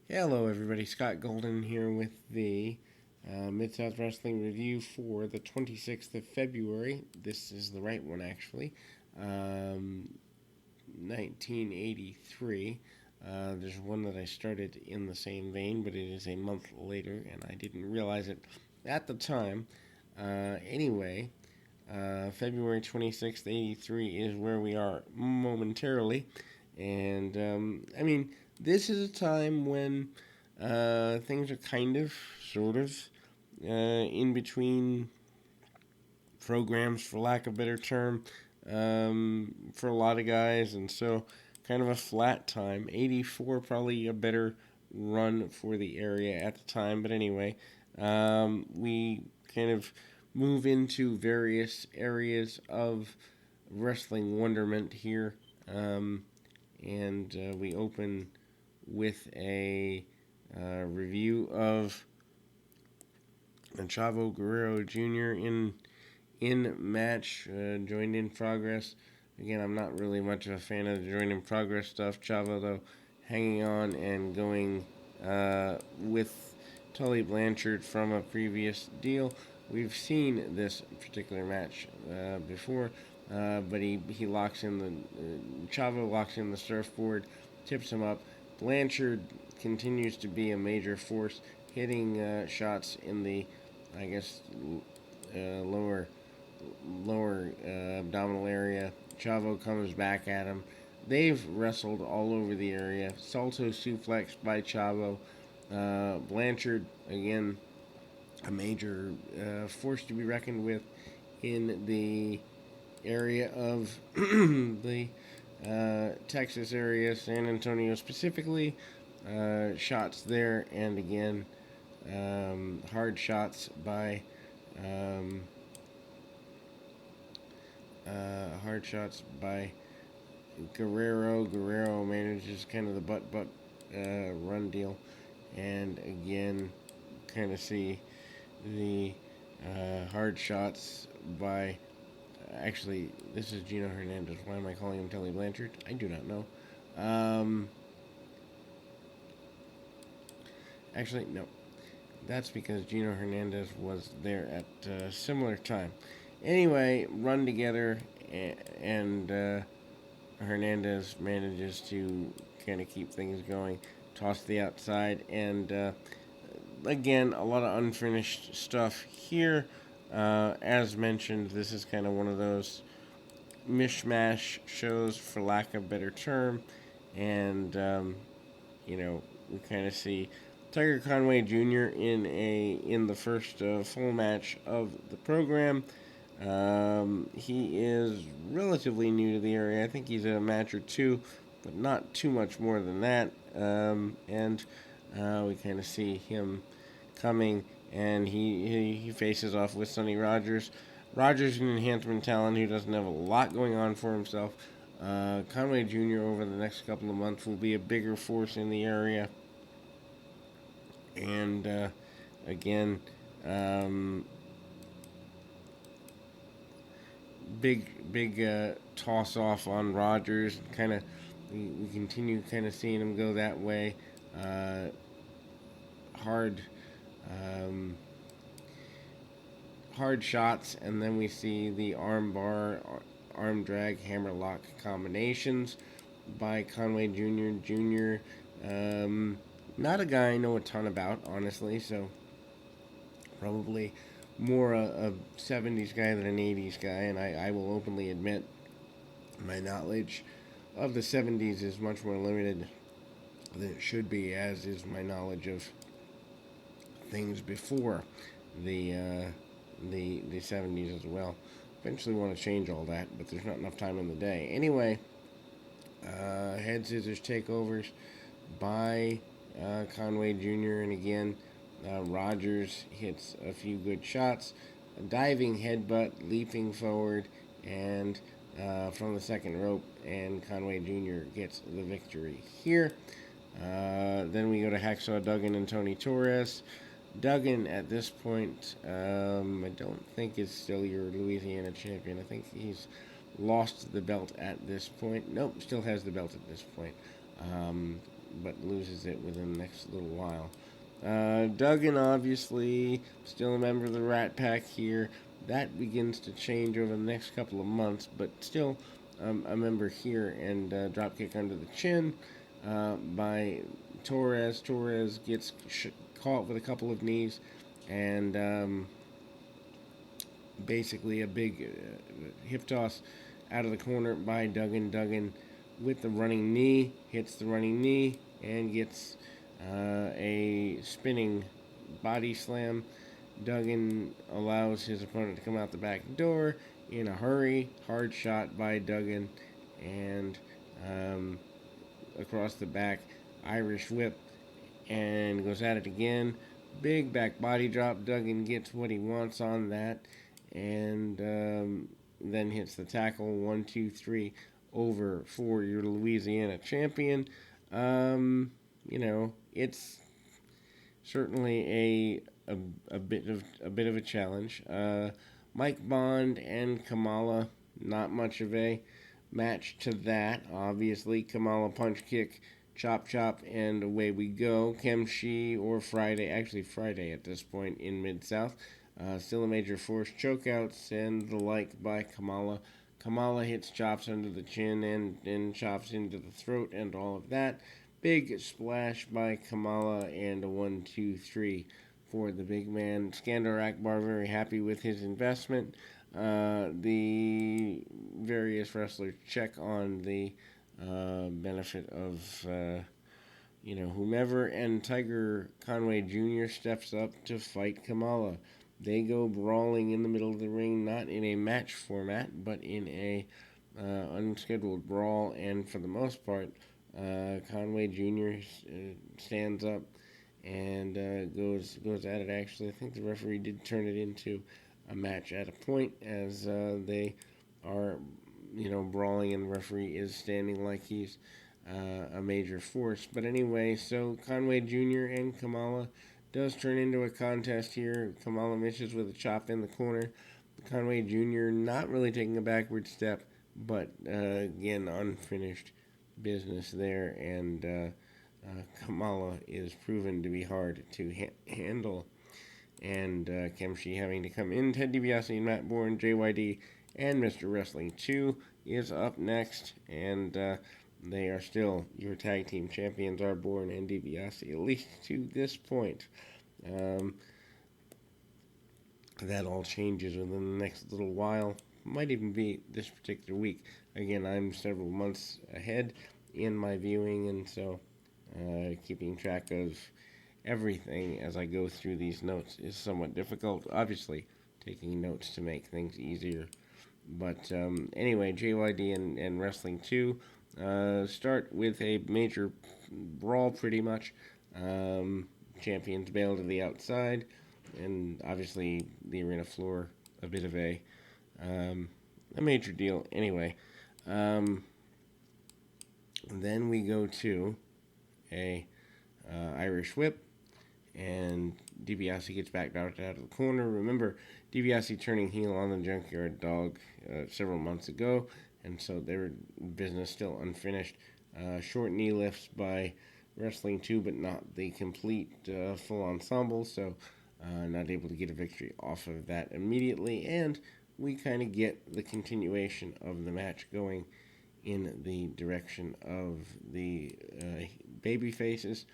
Hello, everybody. Scott Golden here with the Mid-South Wrestling Review for the 26th of February. This is the right one, actually. 1983. There's one that I started in the same vein, but it is a month later, and I didn't realize it at the time. Anyway, February 26th, 83 is where we are momentarily. And, this is a time when things are kind of, sort of, in between programs, for lack of a better term, for a lot of guys. And so, kind of a flat time. 84, probably a better run for the area at the time. But anyway, we kind of move into various areas of wrestling wonderment here. And we open with a review of Chavo Guerrero Jr. in match, joined in progress. Again, I'm not really much of a fan of the joined in progress stuff. Chavo, though, hanging on and going with Tully Blanchard from a previous deal. We've seen this particular match before, but he locks in the Chavo locks in the surfboard, tips him up. Blanchard continues to be a major force, hitting shots in the, I guess, lower abdominal area. Chavo comes back at him. They've wrestled all over the area. Salto suplex by Chavo. Blanchard, again, a major force to be reckoned with in the area of the Texas area, San Antonio specifically. Shots there, and again, hard shots by um, Guerrero. Guerrero manages kind of the butt run deal, and again, kind of see the hard shots by. Actually, this is Gino Hernandez. Why am I calling him Tully Blanchard? I do not know. Actually, no. That's because Gino Hernandez was there at a similar time. Anyway, run together, and Hernandez manages to kind of keep things going, toss the outside, and again, a lot of unfinished stuff here. As mentioned, this is kind of one of those mishmash shows, for lack of a better term, and we kind of see Tiger Conway Jr. in the first full match of the program. He is relatively new to the area. I think he's a match or two, but not too much more than that. And we kind of see him coming, and he faces off with Sonny Rogers. Rogers, an enhancement talent who doesn't have a lot going on for himself. Conway Jr. over the next couple of months will be a bigger force in the area. And again, big toss off on Rogers. Kind of, we continue kind of seeing him go that way. Hard, um, hard shots, and then we see the arm bar, arm drag, hammerlock combinations by Conway Jr. Not a guy I know a ton about, honestly, so probably more a 70s guy than an 80s guy, and I will openly admit my knowledge of the 70s is much more limited than it should be, as is my knowledge of things before the the 70s as well. Eventually want to change all that, but there's not enough time in the day. Anyway, head scissors takeovers by Conway Jr. And again, Rogers hits a few good shots. A diving headbutt, leaping forward, and from the second rope, and Conway Jr. gets the victory here. Then we go to Hacksaw Duggan and Tony Torres. Duggan, at this point, I don't think is still your Louisiana champion. I think he's lost the belt at this point. Nope, still has the belt at this point. but loses it within the next little while. Duggan, obviously, still a member of the Rat Pack here. That begins to change over the next couple of months, but still a member here. And dropkick under the chin by Torres. Torres gets caught with a couple of knees, and basically a big hip toss out of the corner by Duggan. Duggan with the running knee, hits the running knee, and gets a spinning body slam. Duggan allows his opponent to come out the back door in a hurry. Hard shot by Duggan, and across the back, Irish whip, and goes at it again. Big back body drop. Duggan gets what he wants on that, and then hits the tackle. 1, 2, 3 over for your Louisiana champion. It's certainly a bit of a challenge. Mike Bond and Kamala, not much of a match to that. Obviously, Kamala punch kick, chop chop, and away we go. Kemshi or Friday, actually Friday at this point in Mid-South. Still a major force chokeouts and the like by Kamala. Kamala hits chops under the chin and chops into the throat and all of that. Big splash by Kamala and a 1, 2, 3 for the big man. Skandar Akbar very happy with his investment. The various wrestlers check on the benefit of whomever, and Tiger Conway Jr. steps up to fight Kamala. They go brawling in the middle of the ring, not in a match format, but in a unscheduled brawl, and for the most part, Conway Jr. Stands up and goes at it. Actually, I think the referee did turn it into a match at a point, as they are, brawling, and the referee is standing like he's a major force. But anyway, so Conway Jr. and Kamala does turn into a contest here. Kamala misses with a chop in the corner. Conway Jr. not really taking a backward step, but again, unfinished business there, and Kamala is proven to be hard to handle. And Kemshi having to come in. Ted DiBiase, Matt Bourne, JYD, and Mr. Wrestling 2 is up next, and they are still your tag team champions, are Bourne and DiBiase, at least to this point. That all changes within the next little while. Might even be this particular week. Again, I'm several months ahead in my viewing, and so keeping track of everything as I go through these notes is somewhat difficult. Obviously, taking notes to make things easier. But anyway, JYD and Wrestling 2 start with a major brawl, pretty much. Champions bail to the outside, and obviously the arena floor, a bit of a major deal. Anyway, then we go to a Irish whip, and DiBiase gets backed out of the corner. Remember, DiBiase turning heel on the Junkyard Dog several months ago, and so their business still unfinished. Short knee lifts by Wrestling 2, but not the complete full ensemble, so not able to get a victory off of that immediately, and we kind of get the continuation of the match going in the direction of the baby faces.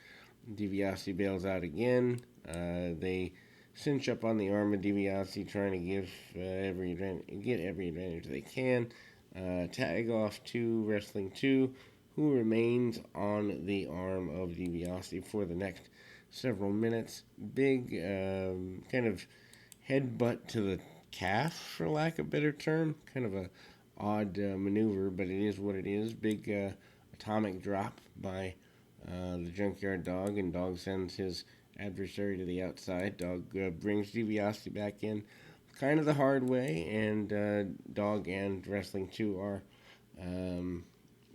DiBiase bails out again. They cinch up on the arm of DiBiase, trying to get every advantage they can. Tag off to Wrestling 2, who remains on the arm of DiBiase for the next several minutes. Big kind of headbutt to the calf, for lack of a better term. Kind of a odd maneuver, but it is what it is. Big atomic drop by the Junkyard Dog, and Dog sends his adversary to the outside. Dog brings DiBiase back in kind of the hard way, and Dog and Wrestling 2 are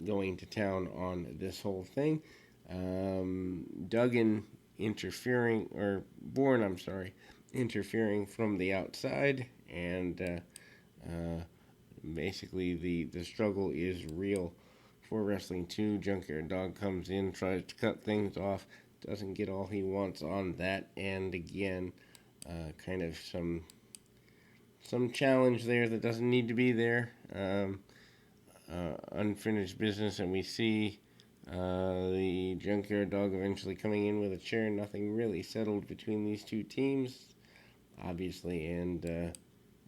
going to town on this whole thing. Bourne, interfering from the outside, and basically the struggle is real for Wrestling 2. Junkyard Dog comes in, tries to cut things off, doesn't get all he wants on that, and again, kind of some challenge there that doesn't need to be there. Unfinished business, and we see the Junkyard Dog eventually coming in with a chair. Nothing really settled between these two teams, obviously, and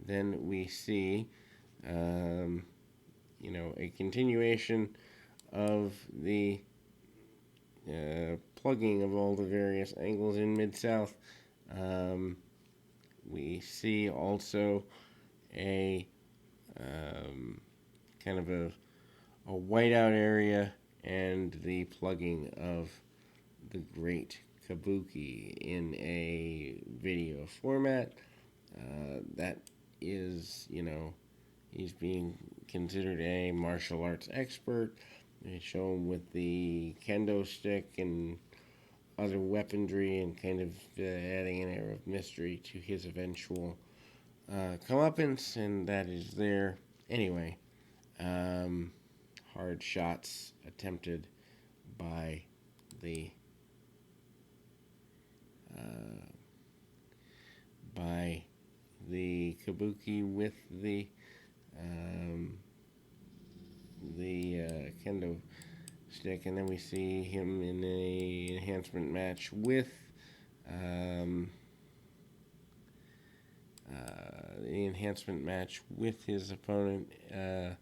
then we see, a continuation of the plugging of all the various angles in Mid-South. We see also a kind of a whiteout area and the plugging of the Great Kabuki in a video format. That is, he's being considered a martial arts expert. They show him with the kendo stick and other weaponry and kind of adding an air of mystery to his eventual comeuppance, and that is there. Anyway, hard shots attempted by the Kabuki with the kendo stick, and then we see him in a enhancement match with his opponent. I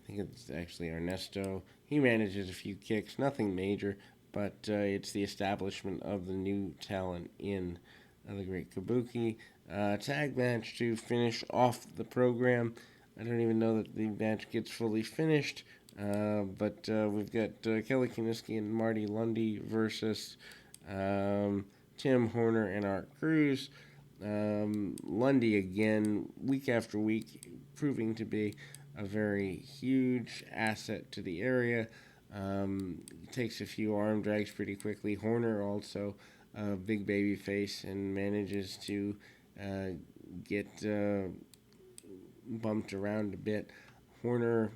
think it's actually Ernesto. He manages a few kicks, nothing major, but it's the establishment of the new talent in the Great Kabuki. Tag match to finish off the program. I don't even know that the match gets fully finished, but we've got Kelly Kiniski and Marty Lundy versus Tim Horner and Art Cruz. Lundy again, week after week, proving to be a very huge asset to the area. Takes a few arm drags pretty quickly. Horner also a big baby face and manages to get bumped around a bit. Horner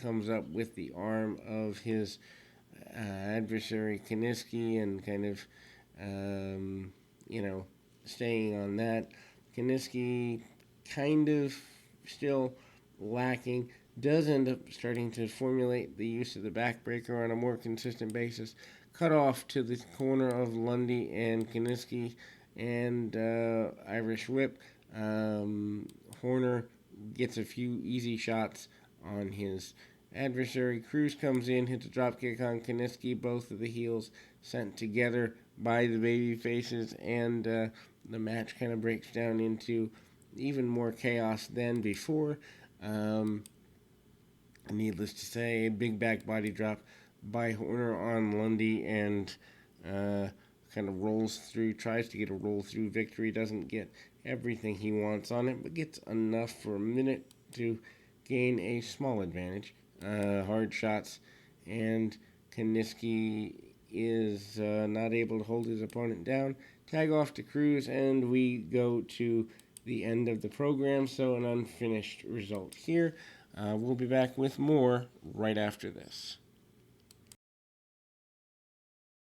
comes up with the arm of his adversary Kiniski and kind of, staying on that. Kiniski kind of still lacking. Does end up starting to formulate the use of the backbreaker on a more consistent basis. Cut off to the corner of Lundy and Kiniski and Irish Whip. Horner gets a few easy shots on his adversary. Cruz comes in, hits a dropkick on Kiniski. Both of the heels sent together by the baby faces, and the match kind of breaks down into even more chaos than before. Needless to say, a big back body drop by Horner on Lundy, and kind of rolls through, tries to get a roll through victory, doesn't get everything he wants on it, but gets enough for a minute to gain a small advantage. Hard shots, and Kiniski is not able to hold his opponent down. Tag off to Cruz, and we go to the end of the program, so an unfinished result here. We'll be back with more right after this.